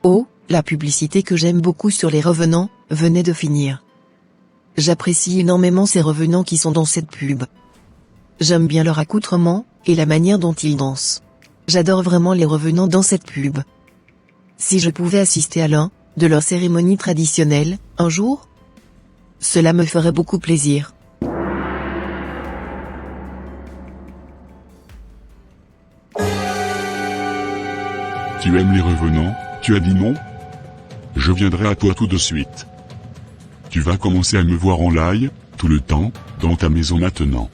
Oh, la publicité que j'aime beaucoup sur les revenants, venait de finir. J'apprécie énormément ces revenants qui sont dans cette pub. J'aime bien leur accoutrement, et la manière dont ils dansent. J'adore vraiment les revenants dans cette pub. Si je pouvais assister à l'un de leurs cérémonies traditionnelles, un jour, cela me ferait beaucoup plaisir. Tu aimes les revenants, tu as dit non? Je viendrai à toi tout de suite. Tu vas commencer à me voir en live, tout le temps, dans ta maison maintenant.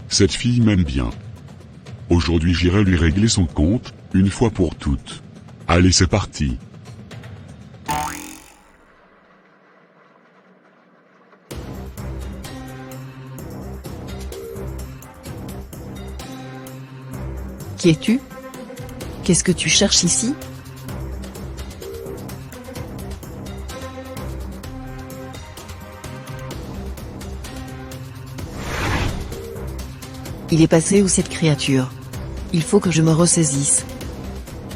Cette fille m'aime bien. Aujourd'hui j'irai lui régler son compte, une fois pour toutes. Allez, c'est parti. Qui es-tu? Qu'est-ce que tu cherches ici? Il est passé où cette créature? Il faut que je me ressaisisse.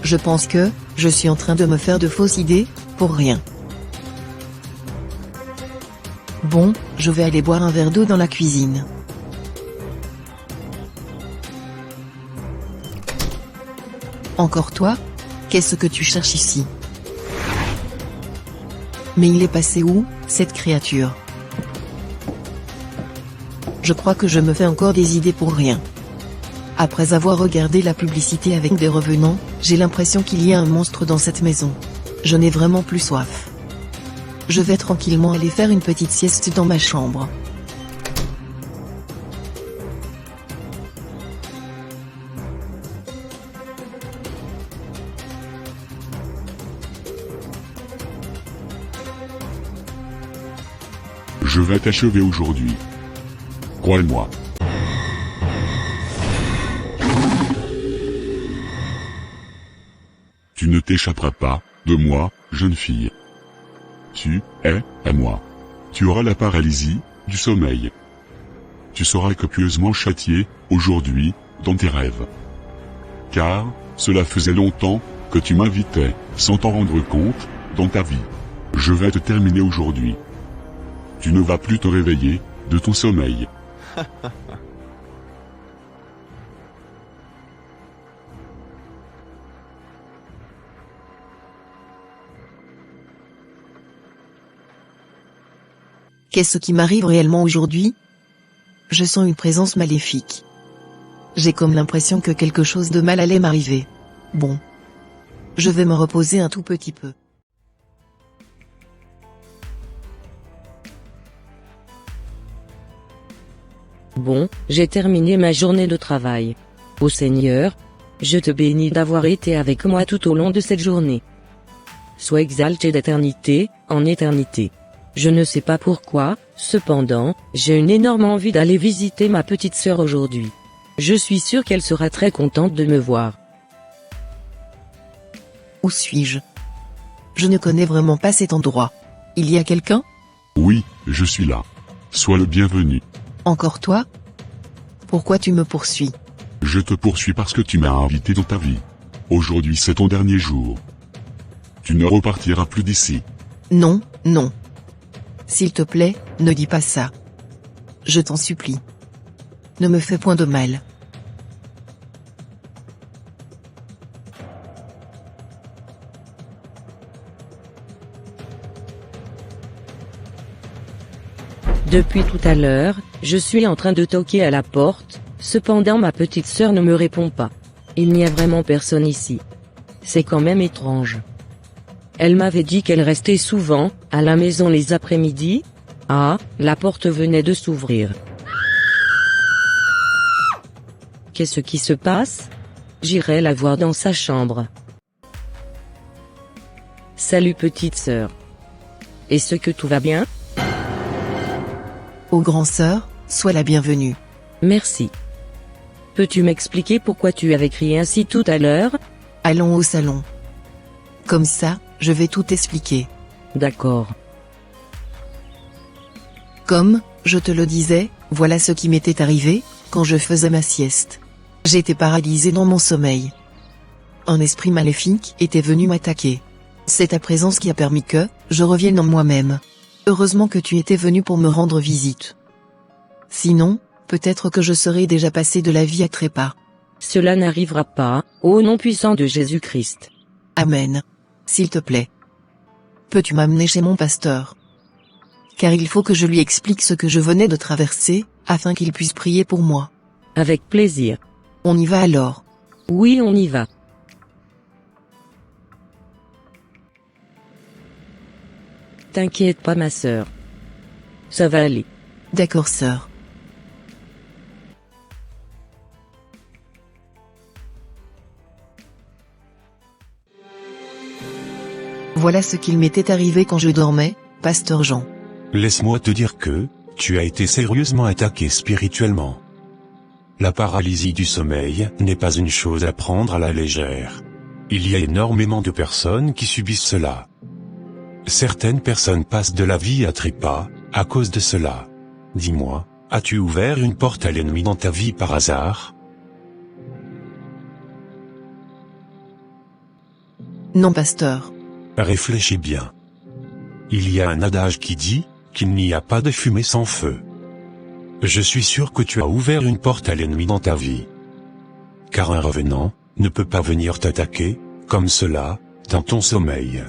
Je pense que je suis en train de me faire de fausses idées, pour rien. Bon, je vais aller boire un verre d'eau dans la cuisine. Encore toi? Qu'est-ce que tu cherches ici? Mais il est passé où, cette créature? Je crois que je me fais encore des idées pour rien. Après avoir regardé la publicité avec des revenants, j'ai l'impression qu'il y a un monstre dans cette maison. Je n'ai vraiment plus soif. Je vais tranquillement aller faire une petite sieste dans ma chambre. Je vais t'achever aujourd'hui. Crois-moi. Tu ne t'échapperas pas de moi, jeune fille. Tu es à moi. Tu auras la paralysie du sommeil. Tu seras copieusement châtié aujourd'hui dans tes rêves. Car cela faisait longtemps que tu m'invitais sans t'en rendre compte dans ta vie. Je vais te terminer aujourd'hui. Tu ne vas plus te réveiller de ton sommeil. Qu'est-ce qui m'arrive réellement aujourd'hui? Je sens une présence maléfique. J'ai comme l'impression que quelque chose de mal allait m'arriver. Bon. Je vais me reposer un tout petit peu. Bon, j'ai terminé ma journée de travail. Ô Seigneur, je te bénis d'avoir été avec moi tout au long de cette journée. Sois exalté d'éternité, en éternité. Je ne sais pas pourquoi, cependant, j'ai une énorme envie d'aller visiter ma petite sœur aujourd'hui. Je suis sûr qu'elle sera très contente de me voir. Où suis-je? Je ne connais vraiment pas cet endroit. Il y a quelqu'un? Oui, je suis là. Sois le bienvenu. Encore toi? Pourquoi tu me poursuis? Je te poursuis parce que tu m'as invité dans ta vie. Aujourd'hui c'est ton dernier jour. Tu ne repartiras plus d'ici. Non, non. S'il te plaît, ne dis pas ça. Je t'en supplie. Ne me fais point de mal. Depuis tout à l'heure, je suis en train de toquer à la porte, cependant ma petite sœur ne me répond pas. Il n'y a vraiment personne ici. C'est quand même étrange. Elle m'avait dit qu'elle restait souvent à la maison les après-midi. Ah, la porte venait de s'ouvrir. Qu'est-ce qui se passe? J'irai la voir dans sa chambre. Salut petite sœur. Est-ce que tout va bien? Ô grand sœur, sois la bienvenue. Merci. Peux-tu m'expliquer pourquoi tu avais crié ainsi tout à l'heure? Allons au salon. Comme ça, je vais tout expliquer. D'accord. Comme, je te le disais, voilà ce qui m'était arrivé, quand je faisais ma sieste. J'étais paralysé dans mon sommeil. un esprit maléfique était venu m'attaquer. C'est ta présence qui a permis que je revienne en moi-même. Heureusement que tu étais venu pour me rendre visite. Sinon, peut-être que je serais déjà passé de la vie à trépas. Cela n'arrivera pas, au nom puissant de Jésus-Christ. Amen. S'il te plaît. Peux-tu m'amener chez mon pasteur? Car il faut que je lui explique ce que je venais de traverser, afin qu'il puisse prier pour moi. Avec plaisir. On y va alors. Oui, on y va. T'inquiète pas ma sœur. Ça va aller. D'accord sœur. Voilà ce qu'il m'était arrivé quand je dormais, pasteur Jean. Laisse-moi te dire que, tu as été sérieusement attaqué spirituellement. La paralysie du sommeil n'est pas une chose à prendre à la légère. Il y a énormément de personnes qui subissent cela. Certaines personnes passent de la vie à trépas, à cause de cela. Dis-moi, as-tu ouvert une porte à l'ennemi dans ta vie par hasard? Non pasteur. Réfléchis bien. Il y a un adage qui dit qu'il n'y a pas de fumée sans feu. Je suis sûr que tu as ouvert une porte à l'ennemi dans ta vie. Car un revenant ne peut pas venir t'attaquer, comme cela, dans ton sommeil.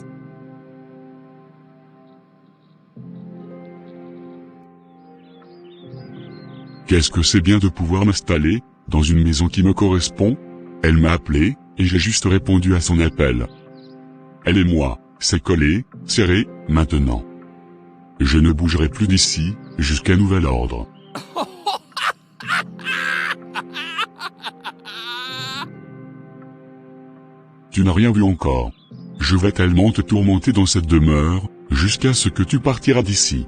Qu'est-ce que c'est bien de pouvoir m'installer dans une maison qui me correspond? Elle m'a appelé, et j'ai juste répondu à son appel. Elle et moi, c'est collé, serré, maintenant. Je ne bougerai plus d'ici, jusqu'à nouvel ordre. Tu n'as rien vu encore. Je vais tellement te tourmenter dans cette demeure, jusqu'à ce que tu partiras d'ici.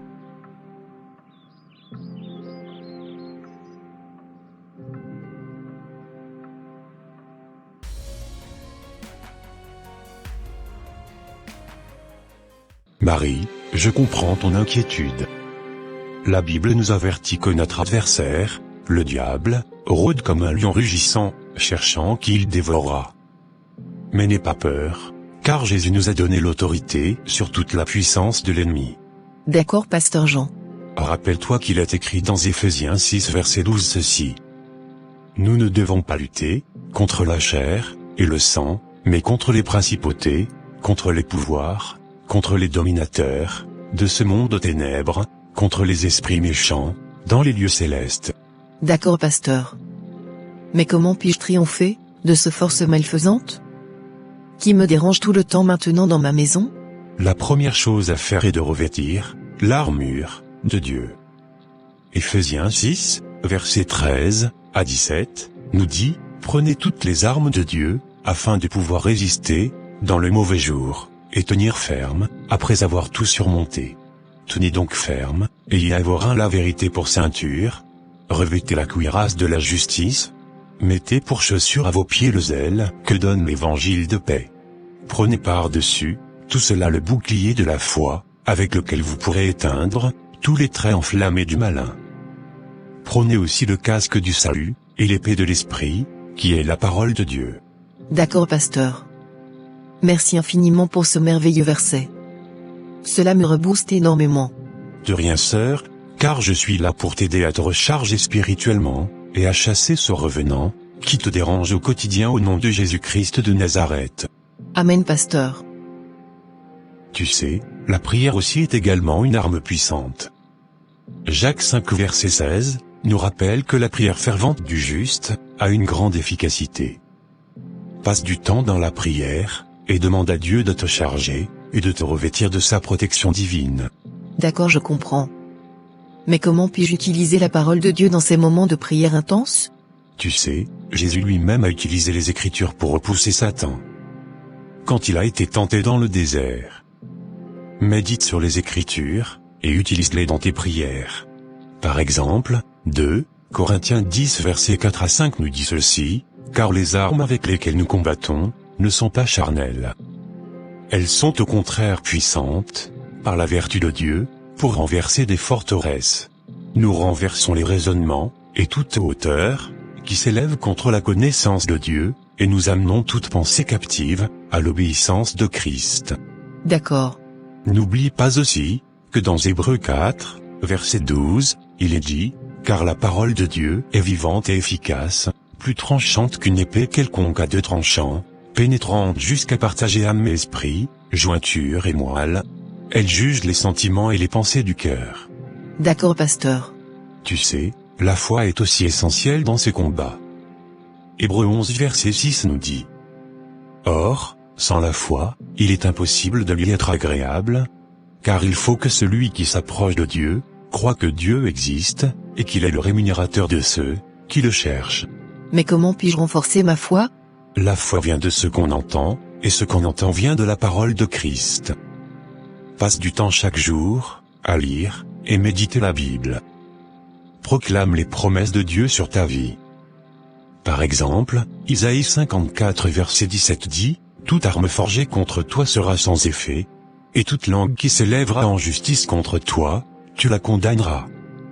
Marie, je comprends ton inquiétude. La Bible nous avertit que notre adversaire, le diable, rôde comme un lion rugissant, cherchant qui il dévorera. Mais n'aie pas peur, car Jésus nous a donné l'autorité sur toute la puissance de l'ennemi. D'accord pasteur Jean. Rappelle-toi qu'il est écrit dans Éphésiens 6 verset 12 ceci. Nous ne devons pas lutter contre la chair et le sang, mais contre les principautés, contre les pouvoirs, contre les dominateurs de ce monde de ténèbres, contre les esprits méchants, dans les lieux célestes. D'accord pasteur. Mais comment puis-je triompher de ce force malfaisante qui me dérange tout le temps maintenant dans ma maison? La première chose à faire est de revêtir l'armure de Dieu. Éphésiens 6, versets 13 à 17, nous dit, prenez toutes les armes de Dieu, afin de pouvoir résister, dans le mauvais jour, et tenir ferme, après avoir tout surmonté. Tenez donc ferme, ayez à vos reins la vérité pour ceinture, revêtez la cuirasse de la justice, mettez pour chaussure à vos pieds le zèle que donne l'évangile de paix. Prenez par-dessus tout cela le bouclier de la foi, avec lequel vous pourrez éteindre tous les traits enflammés du malin. Prenez aussi le casque du salut, et l'épée de l'esprit, qui est la parole de Dieu. D'accord pasteur. Merci infiniment pour ce merveilleux verset. Cela me rebooste énormément. De rien sœur, car je suis là pour t'aider à te recharger spirituellement, et à chasser ce revenant, qui te dérange au quotidien au nom de Jésus-Christ de Nazareth. Amen pasteur. Tu sais, la prière aussi est également une arme puissante. Jacques 5 verset 16, nous rappelle que la prière fervente du juste, a une grande efficacité. Passe du temps dans la prière, et demande à Dieu de te charger, et de te revêtir de sa protection divine. D'accord je comprends. Mais comment puis-je utiliser la parole de Dieu dans ces moments de prière intense? Tu sais, Jésus lui-même a utilisé les Écritures pour repousser Satan. Quand il a été tenté dans le désert. Médite sur les Écritures, et utilise-les dans tes prières. Par exemple, 2 Corinthiens 10 versets 4 à 5 nous dit ceci, car les armes avec lesquelles nous combattons, ne sont pas charnelles. Elles sont au contraire puissantes, par la vertu de Dieu, pour renverser des forteresses. Nous renversons les raisonnements, et toute hauteur, qui s'élèvent contre la connaissance de Dieu, et nous amenons toute pensée captive, à l'obéissance de Christ. D'accord. N'oublie pas aussi, que dans Hébreux 4, verset 12, il est dit, « Car la parole de Dieu est vivante et efficace, plus tranchante qu'une épée quelconque à deux tranchants, pénétrante jusqu'à partager âme et esprit, jointure et moelle. Elle juge les sentiments et les pensées du cœur. » D'accord, pasteur. Tu sais, la foi est aussi essentielle dans ces combats. Hébreux 11 verset 6 nous dit, « Or, sans la foi, il est impossible de lui être agréable, car il faut que celui qui s'approche de Dieu, croit que Dieu existe, et qu'il est le rémunérateur de ceux qui le cherchent. » Mais comment puis-je renforcer ma foi? La foi vient de ce qu'on entend, et ce qu'on entend vient de la parole de Christ. Passe du temps chaque jour, à lire, et méditer la Bible. Proclame les promesses de Dieu sur ta vie. Par exemple, Isaïe 54 verset 17 dit, « Toute arme forgée contre toi sera sans effet, et toute langue qui s'élèvera en justice contre toi, tu la condamneras. »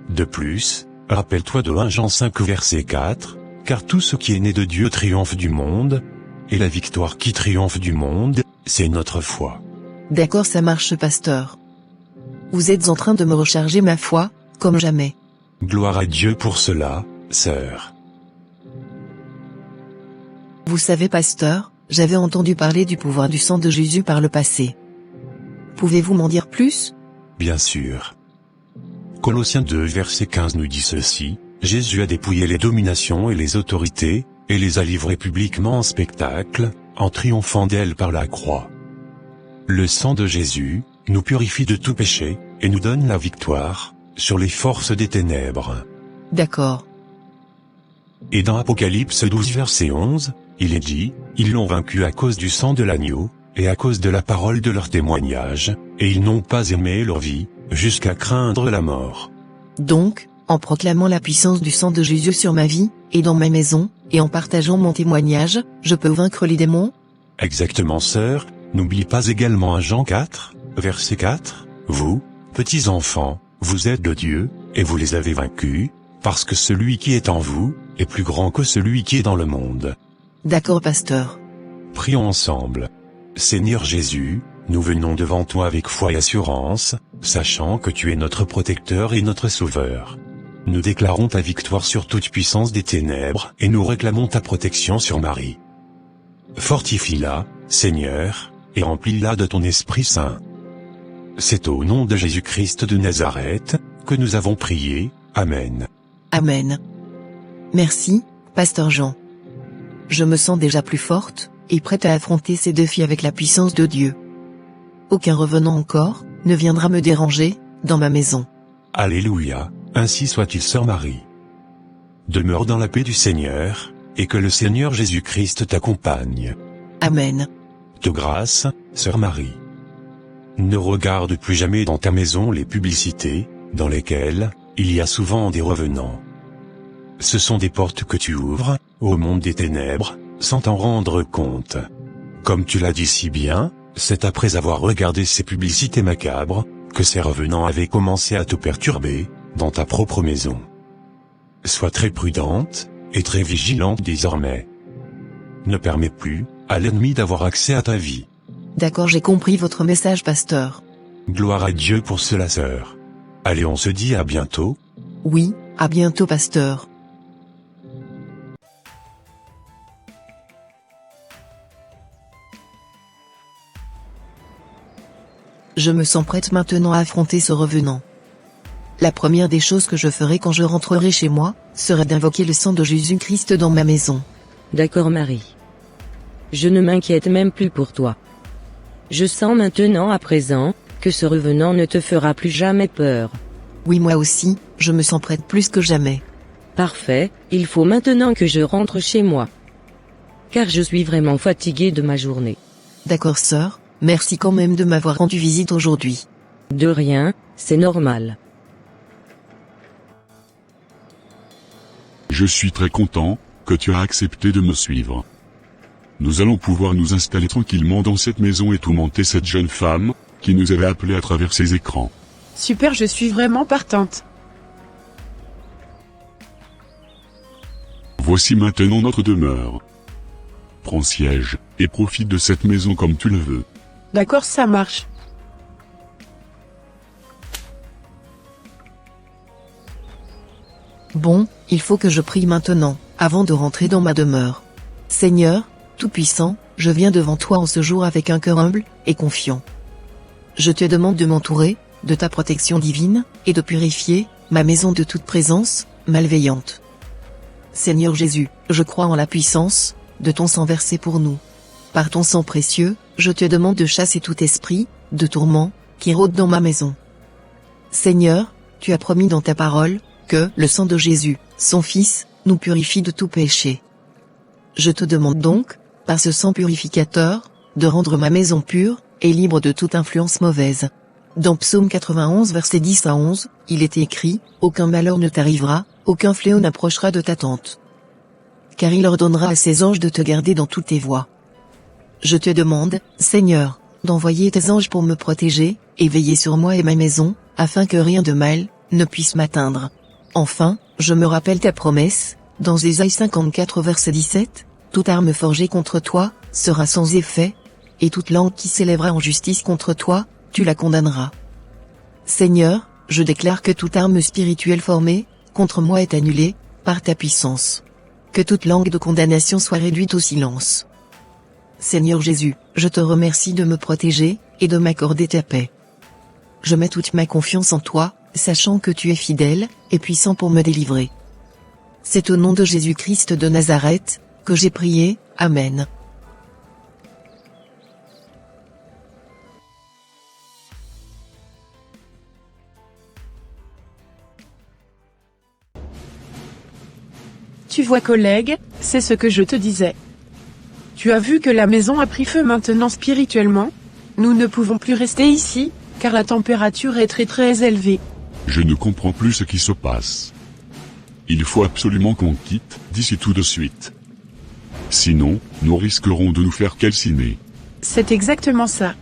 De plus, rappelle-toi de 1 Jean 5 verset 4, « Car tout ce qui est né de Dieu triomphe du monde, et la victoire qui triomphe du monde, c'est notre foi. » D'accord, ça marche, pasteur. Vous êtes en train de me recharger ma foi, comme jamais. Gloire à Dieu pour cela, sœur. Vous savez, pasteur, j'avais entendu parler du pouvoir du sang de Jésus par le passé. Pouvez-vous m'en dire plus? Bien sûr. Colossiens 2 verset 15 nous dit ceci, « Jésus a dépouillé les dominations et les autorités, et les a livrées publiquement en spectacle, en triomphant d'elles par la croix. » Le sang de Jésus nous purifie de tout péché, et nous donne la victoire sur les forces des ténèbres. D'accord. Et dans Apocalypse 12 verset 11, il est dit, « Ils l'ont vaincu à cause du sang de l'agneau, et à cause de la parole de leur témoignage, et ils n'ont pas aimé leur vie, jusqu'à craindre la mort. » Donc, en proclamant la puissance du sang de Jésus sur ma vie, et dans ma maison, et en partageant mon témoignage, je peux vaincre les démons? Exactement, sœur. N'oublie pas également 1 Jean 4, verset 4, « Vous, petits enfants, vous êtes de Dieu, et vous les avez vaincus, parce que celui qui est en vous, est plus grand que celui qui est dans le monde. » D'accord, pasteur. Prions ensemble. Seigneur Jésus, nous venons devant toi avec foi et assurance, sachant que tu es notre protecteur et notre sauveur. Nous déclarons ta victoire sur toute puissance des ténèbres, et nous réclamons ta protection sur Marie. Fortifie-la, Seigneur, et remplis-la de ton Esprit Saint. C'est au nom de Jésus-Christ de Nazareth, que nous avons prié. Amen. Amen. Merci, pasteur Jean. Je me sens déjà plus forte, et prête à affronter ces défis avec la puissance de Dieu. Aucun revenant encore ne viendra me déranger, dans ma maison. Alléluia, ainsi soit-il, sœur Marie. Demeure dans la paix du Seigneur, et que le Seigneur Jésus-Christ t'accompagne. Amen. De grâce, sœur Marie. Ne regarde plus jamais dans ta maison les publicités, dans lesquelles il y a souvent des revenants. Ce sont des portes que tu ouvres au monde des ténèbres, sans t'en rendre compte. Comme tu l'as dit si bien, c'est après avoir regardé ces publicités macabres, que ces revenants avaient commencé à te perturber, dans ta propre maison. Sois très prudente, et très vigilante désormais. Ne permets plus à l'ennemi d'avoir accès à ta vie. D'accord, j'ai compris votre message, pasteur. Gloire à Dieu pour cela, sœur. Allez, on se dit à bientôt. Oui, à bientôt, pasteur. Je me sens prête maintenant à affronter ce revenant. La première des choses que je ferai quand je rentrerai chez moi, serait d'invoquer le sang de Jésus-Christ dans ma maison. D'accord, Marie. Je ne m'inquiète même plus pour toi. Je sens maintenant à présent, que ce revenant ne te fera plus jamais peur. Oui, moi aussi, je me sens prête plus que jamais. Parfait, il faut maintenant que je rentre chez moi. Car je suis vraiment fatiguée de ma journée. D'accord, sœur, merci quand même de m'avoir rendu visite aujourd'hui. De rien, c'est normal. Je suis très content que tu as accepté de me suivre. Nous allons pouvoir nous installer tranquillement dans cette maison et tourmenter cette jeune femme, qui nous avait appelés à travers ces écrans. Super, je suis vraiment partante. Voici maintenant notre demeure. Prends siège, et profite de cette maison comme tu le veux. D'accord, ça marche. Bon, il faut que je prie maintenant, avant de rentrer dans ma demeure. Seigneur, Tout-Puissant, je viens devant toi en ce jour avec un cœur humble et confiant. Je te demande de m'entourer, de ta protection divine, et de purifier ma maison de toute présence malveillante. Seigneur Jésus, je crois en la puissance de ton sang versé pour nous. Par ton sang précieux, je te demande de chasser tout esprit de tourment qui rôde dans ma maison. Seigneur, tu as promis dans ta parole que le sang de Jésus, son Fils, nous purifie de tout péché. Je te demande donc, par ce sang purificateur, de rendre ma maison pure et libre de toute influence mauvaise. Dans Psaume 91 versets 10 à 11, il est écrit, « Aucun malheur ne t'arrivera, aucun fléau n'approchera de ta tente. Car il ordonnera à ses anges de te garder dans toutes tes voies. » Je te demande, Seigneur, d'envoyer tes anges pour me protéger, et veiller sur moi et ma maison, afin que rien de mal ne puisse m'atteindre. Enfin, je me rappelle ta promesse, dans Ésaïe 54 verset 17, « Toute arme forgée contre toi sera sans effet, et toute langue qui s'élèvera en justice contre toi, tu la condamneras. » Seigneur, je déclare que toute arme spirituelle formée contre moi est annulée par ta puissance. Que toute langue de condamnation soit réduite au silence. Seigneur Jésus, je te remercie de me protéger et de m'accorder ta paix. Je mets toute ma confiance en toi, sachant que tu es fidèle et puissant pour me délivrer. C'est au nom de Jésus-Christ de Nazareth que j'ai prié. Amen. Tu vois collègue, c'est ce que je te disais. Tu as vu que la maison a pris feu maintenant spirituellement? Nous ne pouvons plus rester ici, car la température est très très élevée. Je ne comprends plus ce qui se passe. Il faut absolument qu'on quitte d'ici tout de suite. Sinon, nous risquerons de nous faire calciner. C'est exactement ça.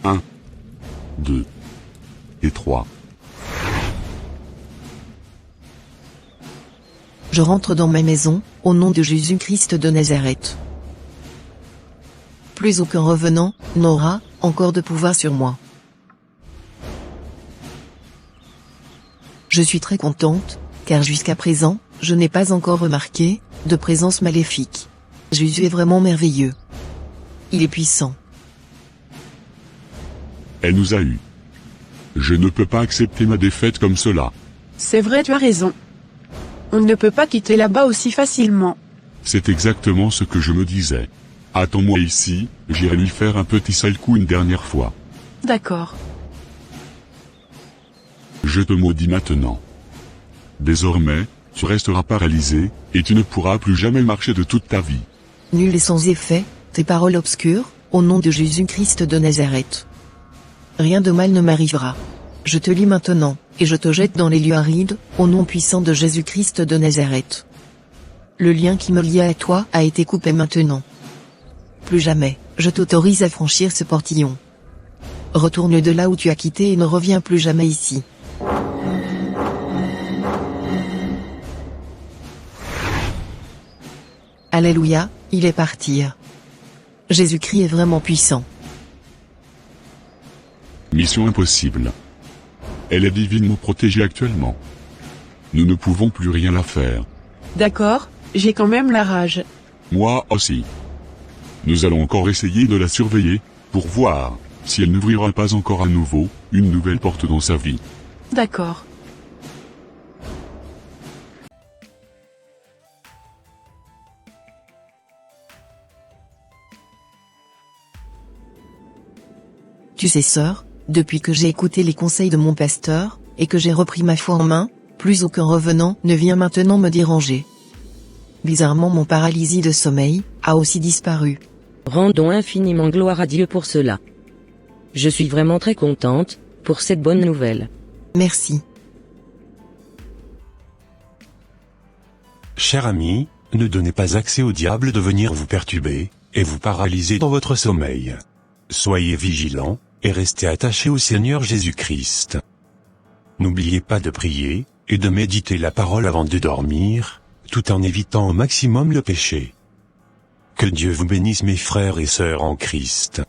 1, 2 et 3. Je rentre dans ma maison, au nom de Jésus-Christ de Nazareth. Plus aucun revenant n'aura encore de pouvoir sur moi. Je suis très contente, car jusqu'à présent, je n'ai pas encore remarqué de présence maléfique. Jésus est vraiment merveilleux. Il est puissant. Elle nous a eus. Je ne peux pas accepter ma défaite comme cela. C'est vrai, tu as raison. On ne peut pas quitter là-bas aussi facilement. C'est exactement ce que je me disais. Attends-moi ici, j'irai lui faire un petit sale coup une dernière fois. D'accord. Je te maudis maintenant. Désormais, tu resteras paralysé, et tu ne pourras plus jamais marcher de toute ta vie. Nul et sans effet, tes paroles obscures, au nom de Jésus-Christ de Nazareth. Rien de mal ne m'arrivera. Je te lis maintenant, et je te jette dans les lieux arides, au nom puissant de Jésus-Christ de Nazareth. Le lien qui me liait à toi a été coupé maintenant. Plus jamais, je t'autorise à franchir ce portillon. Retourne de là où tu as quitté et ne reviens plus jamais ici. Alléluia, il est parti. Jésus-Christ est vraiment puissant. Mission impossible. Elle est divinement protégée actuellement. Nous ne pouvons plus rien la faire. D'accord, j'ai quand même la rage. Moi aussi. Nous allons encore essayer de la surveiller, pour voir si elle n'ouvrira pas encore à nouveau une nouvelle porte dans sa vie. D'accord. Tu sais sœur, depuis que j'ai écouté les conseils de mon pasteur, et que j'ai repris ma foi en main, plus aucun revenant ne vient maintenant me déranger. Bizarrement mon paralysie de sommeil a aussi disparu. Rendons infiniment gloire à Dieu pour cela. Je suis vraiment très contente pour cette bonne nouvelle. Merci. Cher ami, ne donnez pas accès au diable de venir vous perturber, et vous paralyser dans votre sommeil. Soyez vigilants, et restez attachés au Seigneur Jésus-Christ. N'oubliez pas de prier, et de méditer la parole avant de dormir, tout en évitant au maximum le péché. Que Dieu vous bénisse mes frères et sœurs en Christ.